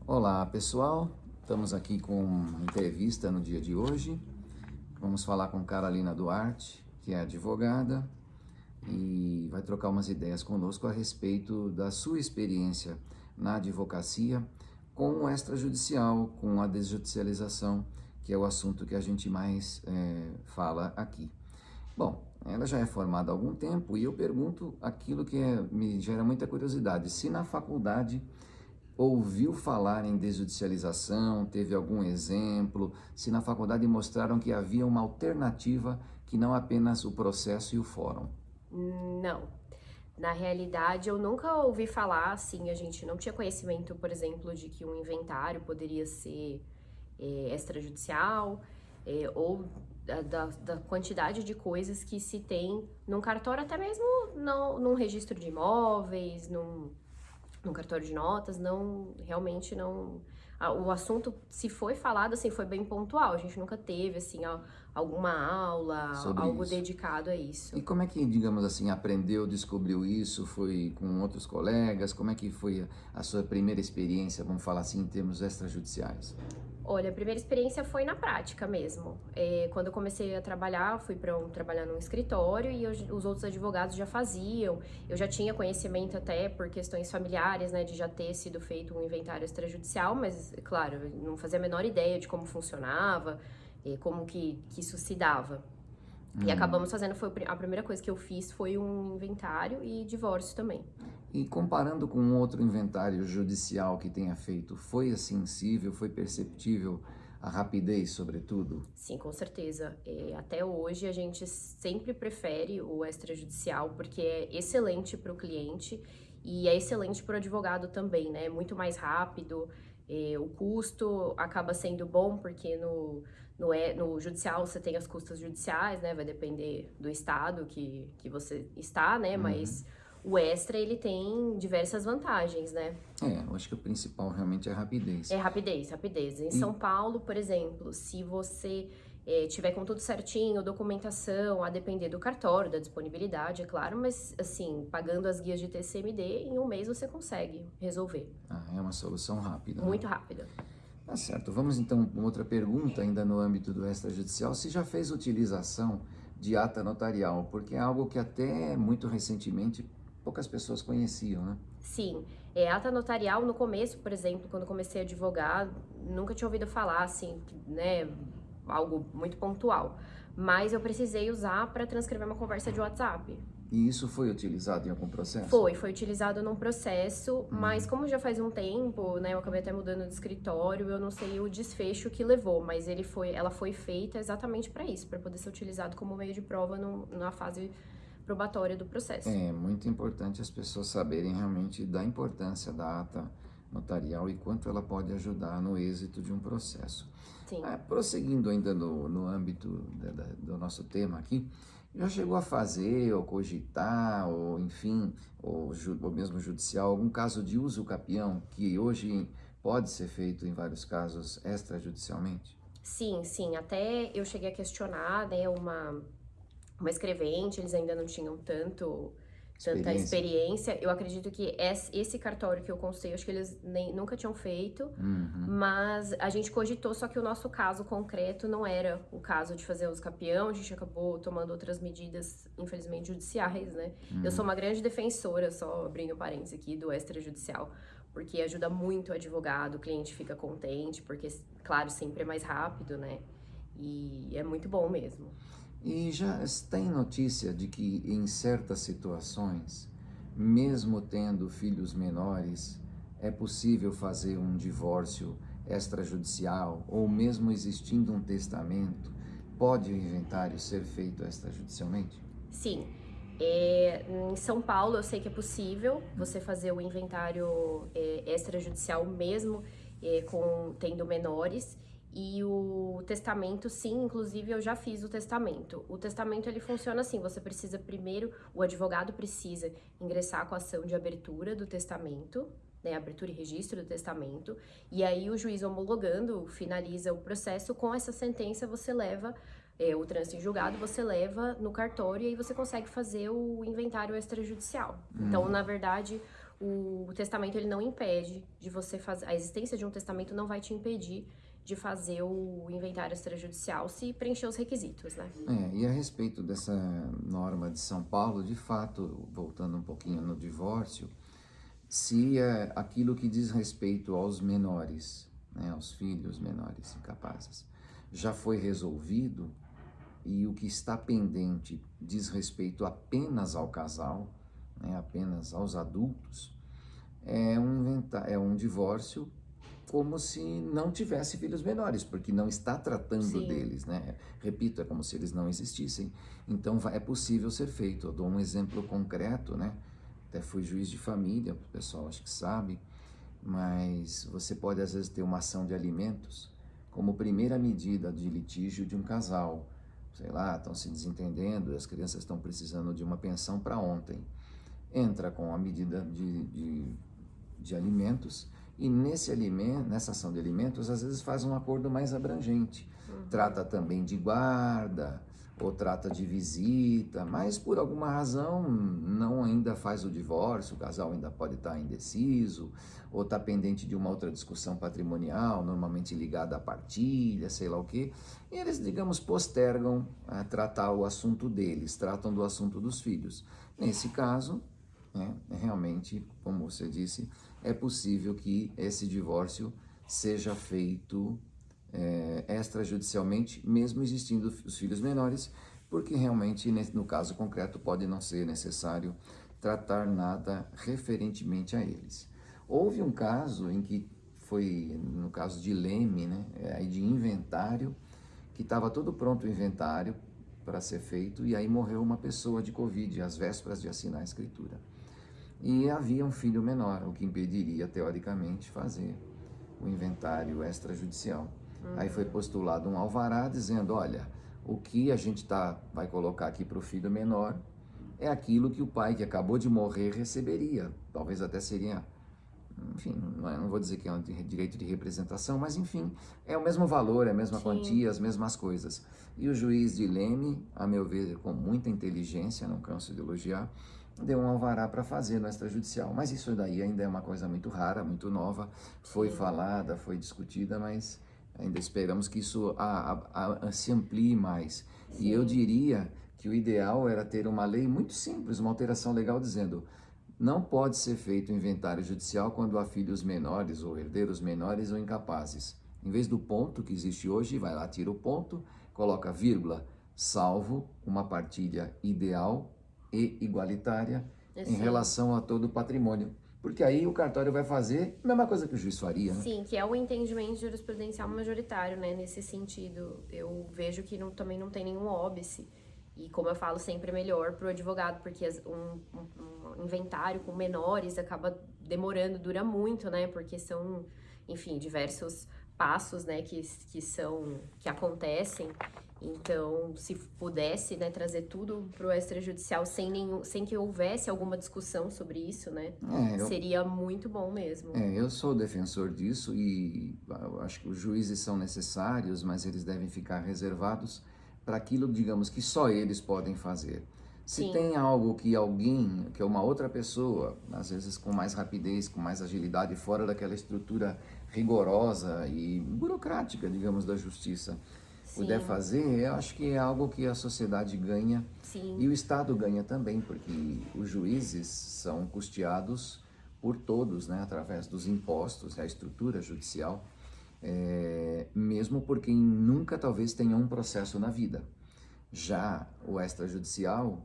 Olá pessoal, estamos aqui com uma entrevista no dia de hoje. Vamos falar com Carolina Duarte, que é advogada, e vai trocar umas ideias conosco a respeito da sua experiência na advocacia com o extrajudicial, com a desjudicialização, que é o assunto que a gente mais fala aqui. Bom, ela já é formada há algum tempo e eu pergunto aquilo que me gera muita curiosidade: se na faculdade ouviu falar em desjudicialização, teve algum exemplo, se na faculdade mostraram que havia uma alternativa que não apenas o processo e o fórum. Não. Na realidade, eu nunca ouvi falar, assim, a gente não tinha conhecimento, por exemplo, de que um inventário poderia ser extrajudicial, ou da quantidade de coisas que se tem num cartório, até mesmo num registro de imóveis, num cartório de notas, não, realmente não. O assunto, se foi falado, assim, foi bem pontual. A gente nunca teve, assim, alguma aula, Sobre algo isso. dedicado a isso. E como é que, digamos assim, aprendeu, descobriu isso? Foi com outros colegas? Como é que foi a sua primeira experiência, vamos falar assim, em termos extrajudiciais? Olha, a primeira experiência foi na prática mesmo. Quando eu comecei a trabalhar, fui para trabalhar num escritório e os outros advogados já faziam. Eu já tinha conhecimento até por questões familiares, né, de já ter sido feito um inventário extrajudicial, mas, claro, eu não fazia a menor ideia de como funcionava, como que isso se dava. E acabamos fazendo, a primeira coisa que eu fiz foi um inventário e divórcio também. E comparando com outro inventário judicial que tenha feito, foi sensível, foi perceptível a rapidez, sobretudo? Sim, com certeza. Até hoje a gente sempre prefere o extrajudicial porque é excelente para o cliente e é excelente para o advogado também, né? É muito mais rápido, o custo acaba sendo bom porque no judicial você tem as custas judiciais, né? Vai depender do estado que você está, né? Uhum. Mas o extra ele tem diversas vantagens, né? Eu acho que o principal realmente é a rapidez. É rapidez, rapidez. Em E São Paulo, por exemplo, se você tiver com tudo certinho, documentação, a depender do cartório, da disponibilidade, é claro, mas assim, pagando as guias de TCMD, em um mês você consegue resolver. é uma solução rápida, né? Muito rápido. Tá certo. Vamos então com outra pergunta, ainda no âmbito do extrajudicial. Se já fez utilização de ata notarial, porque é algo que até muito recentemente poucas pessoas conheciam, né? Sim, ata notarial no começo, por exemplo, quando comecei a advogar, nunca tinha ouvido falar assim, né, algo muito pontual. Mas eu precisei usar para transcrever uma conversa de WhatsApp. E isso foi utilizado em algum processo? Foi utilizado num processo, mas como já faz um tempo, né, eu acabei até mudando de escritório, eu não sei o desfecho que levou, mas ela foi feita exatamente para isso, para poder ser utilizado como meio de prova na fase probatória do processo. É muito importante as pessoas saberem realmente da importância da ata notarial e quanto ela pode ajudar no êxito de um processo. Sim. Prosseguindo ainda no âmbito do nosso tema aqui, já chegou a fazer, ou cogitar, ou enfim, ou mesmo judicial, algum caso de uso capião que hoje pode ser feito em vários casos extrajudicialmente? Sim, sim, até eu cheguei a questionar, né, uma escrevente, eles ainda não tinham tanta Experiência? experiência. Eu acredito que esse cartório que eu consultei, acho que eles nunca tinham feito, Uhum, mas a gente cogitou, só que o nosso caso concreto não era o caso de fazer uso capião, a gente acabou tomando outras medidas, infelizmente, judiciais, né? Eu sou uhum. uma grande defensora, só abrindo parênteses aqui, do extrajudicial, porque ajuda muito o advogado, o cliente fica contente, porque, claro, sempre é mais rápido, né? E é muito bom mesmo. E já tem notícia de que em certas situações, mesmo tendo filhos menores, é possível fazer um divórcio extrajudicial ou mesmo existindo um testamento, pode o inventário ser feito extrajudicialmente? Sim, em São Paulo eu sei que é possível você fazer o inventário extrajudicial mesmo tendo menores. E o testamento, sim, inclusive eu já fiz o testamento. O testamento ele funciona assim: você precisa primeiro, o advogado precisa ingressar com a ação de abertura do testamento, né, abertura e registro do testamento, e aí o juiz homologando finaliza o processo. Com essa sentença você leva o trânsito em julgado, você leva no cartório e aí você consegue fazer o inventário extrajudicial. Então, na verdade, o testamento ele não impede de você fazer, a existência de um testamento não vai te impedir de fazer o inventário extrajudicial se preencher os requisitos, né? E a respeito dessa norma de São Paulo, de fato, voltando um pouquinho no divórcio, se aquilo que diz respeito aos menores, né, aos filhos menores incapazes, já foi resolvido e o que está pendente diz respeito apenas ao casal, né, apenas aos adultos, é um divórcio como se não tivesse filhos menores, porque não está tratando Sim. deles, né? Repito, é como se eles não existissem. Então é possível ser feito. Eu dou um exemplo concreto, né? Até fui juiz de família, o pessoal acho que sabe, mas você pode às vezes ter uma ação de alimentos como primeira medida de litígio de um casal. Sei lá, estão se desentendendo, as crianças estão precisando de uma pensão para ontem. Entra com a medida de alimentos e nessa ação de alimentos, às vezes faz um acordo mais abrangente. Trata também de guarda, ou trata de visita, mas por alguma razão não ainda faz o divórcio, o casal ainda pode estar indeciso, ou está pendente de uma outra discussão patrimonial, normalmente ligada à partilha, sei lá o quê, e eles, digamos, postergam a tratar o assunto deles, tratam do assunto dos filhos. Nesse caso, realmente, como você disse, é possível que esse divórcio seja feito extrajudicialmente, mesmo existindo os filhos menores, porque realmente, no caso concreto, pode não ser necessário tratar nada referentemente a eles. Houve um caso em que foi, no caso de Leme, né, de inventário, que estava todo pronto o inventário para ser feito, e aí morreu uma pessoa de Covid, às vésperas de assinar a escritura. E havia um filho menor, o que impediria, teoricamente, fazer o inventário extrajudicial. Aí foi postulado um alvará dizendo, olha, o que a gente vai colocar aqui para o filho menor é aquilo que o pai que acabou de morrer receberia. Talvez até seria, enfim, não vou dizer que é um direito de representação, mas enfim, é o mesmo valor, é a mesma quantia, as mesmas coisas. E o juiz de Leme, a meu ver, com muita inteligência, não canso de elogiar, deu um alvará para fazer no extrajudicial. Mas isso daí ainda é uma coisa muito rara, muito nova, foi falada, foi discutida, mas ainda esperamos que isso se amplie mais. E eu diria que o ideal era ter uma lei muito simples, uma alteração legal dizendo não pode ser feito inventário judicial quando há filhos menores ou herdeiros menores ou incapazes. Em vez do ponto que existe hoje, vai lá, tira o ponto, coloca vírgula, salvo uma partilha ideal e igualitária em relação a todo o patrimônio. Porque aí o cartório vai fazer a mesma coisa que o juiz faria, né? Sim, que é o entendimento jurisprudencial majoritário, né? Nesse sentido, eu vejo que também não tem nenhum óbice. E como eu falo, sempre é melhor para o advogado, porque um inventário com menores acaba demorando, dura muito, né? Porque são, enfim, diversos passos, né, que acontecem. Então, se pudesse, né, trazer tudo para o extrajudicial sem que houvesse alguma discussão sobre isso, né, seria muito bom mesmo. Eu sou defensor disso e eu acho que os juízes são necessários, mas eles devem ficar reservados para aquilo, digamos, que só eles podem fazer. Se tem algo que que uma outra pessoa, às vezes com mais rapidez, com mais agilidade, fora daquela estrutura rigorosa e burocrática, digamos, da justiça, puder fazer, eu acho que é algo que a sociedade ganha e o Estado ganha também, porque os juízes são custeados por todos, né, através dos impostos, a estrutura judicial, mesmo por quem nunca talvez tenha um processo na vida. Já o extrajudicial,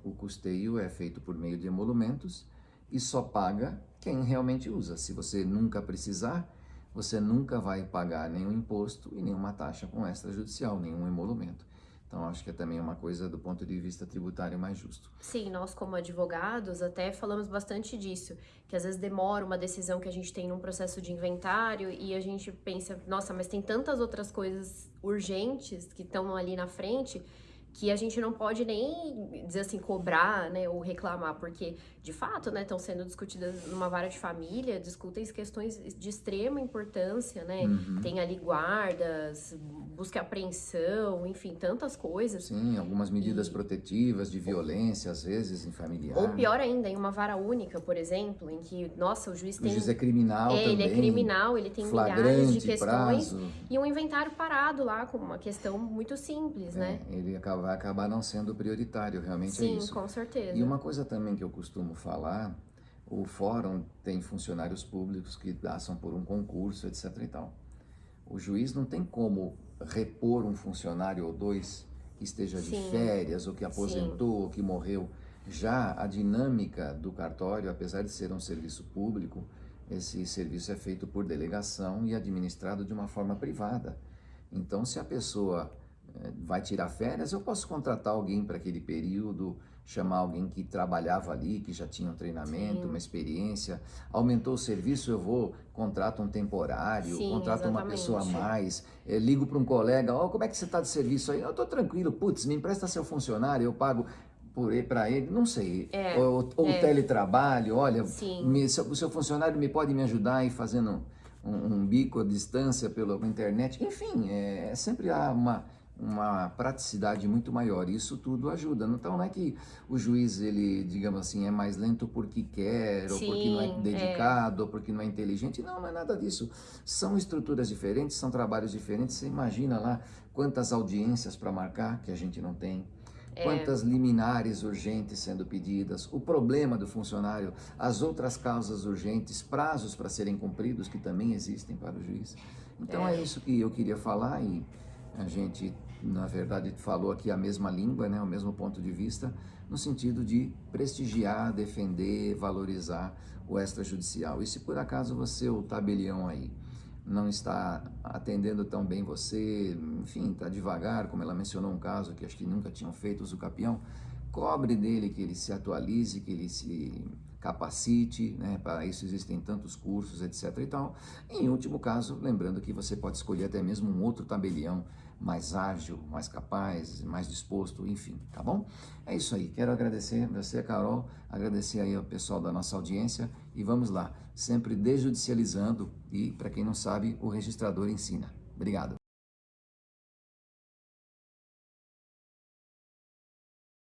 o custeio é feito por meio de emolumentos e só paga quem realmente usa. Se você nunca precisar, você nunca vai pagar nenhum imposto e nenhuma taxa com extrajudicial, nenhum emolumento. Então, acho que é também uma coisa do ponto de vista tributário mais justo. Sim, nós como advogados até falamos bastante disso, que às vezes demora uma decisão que a gente tem num processo de inventário e a gente pensa, nossa, mas tem tantas outras coisas urgentes que estão ali na frente que a gente não pode nem dizer assim, cobrar, né, ou reclamar, porque de fato, né, estão sendo discutidas numa vara de família, discutem questões de extrema importância, né, Uhum. tem ali guardas, busca e apreensão, enfim, tantas coisas. Sim, algumas medidas E protetivas de violência, às vezes, em ou familiar, né? pior ainda, em uma vara única, por exemplo, em que, nossa, o juiz O juiz é tem. criminal Ele é também, criminal, ele tem milhares de flagrante, questões prazo, e um inventário parado lá com uma questão muito simples, né? ele vai acabar não sendo prioritário, realmente é Sim, isso. com E certeza. uma coisa também que eu costumo falar, o fórum tem funcionários públicos que passam por um concurso, etc e tal. O juiz não tem como repor um funcionário ou dois que esteja de Sim, férias, ou que sim, aposentou, ou que morreu. Já a dinâmica do cartório, apesar de ser um serviço público, esse serviço é feito por delegação e administrado de uma forma privada. Então, se a pessoa vai tirar férias, eu posso contratar alguém para aquele período, chamar alguém que trabalhava ali, que já tinha um treinamento, uma sim, experiência. Aumentou o serviço, eu vou, contrato um temporário, sim, contrato uma pessoa a exatamente. mais, ligo para um colega, ó, como é que você está de serviço aí? Eu estou tranquilo, putz, me empresta seu funcionário, eu pago para ele, não sei, É, ou é, teletrabalho, olha, sim, o seu funcionário me pode me ajudar aí fazendo um bico à distância pela internet, enfim, sempre há uma praticidade muito maior. Isso tudo ajuda. Então não é que o juiz, ele, digamos assim, é mais lento porque quer, ou porque não é sim, é, dedicado, ou porque não é inteligente. Não, não é nada disso. São estruturas diferentes, são trabalhos diferentes. Você imagina lá quantas audiências para marcar que a gente não tem. é, Quantas liminares urgentes sendo pedidas, o problema do funcionário, as outras causas urgentes, prazos para serem cumpridos que também existem para o juiz. Então é é, isso que eu queria falar e a gente, na verdade, falou aqui a mesma língua, né, o mesmo ponto de vista, no sentido de prestigiar, defender, valorizar o extrajudicial. E se por acaso você, o tabelião aí, não está atendendo tão bem você, enfim, está devagar, como ela mencionou um caso que acho que nunca tinham feito uso capião, cobre dele que ele se atualize, que ele se capacite, né? Para isso existem tantos cursos, etc e tal. E, em último caso, lembrando que você pode escolher até mesmo um outro tabelião mais ágil, mais capaz, mais disposto, enfim, tá bom? É isso aí, quero agradecer você, Carol, agradecer aí ao pessoal da nossa audiência e vamos lá, sempre desjudicializando e, para quem não sabe, o registrador ensina. Obrigado.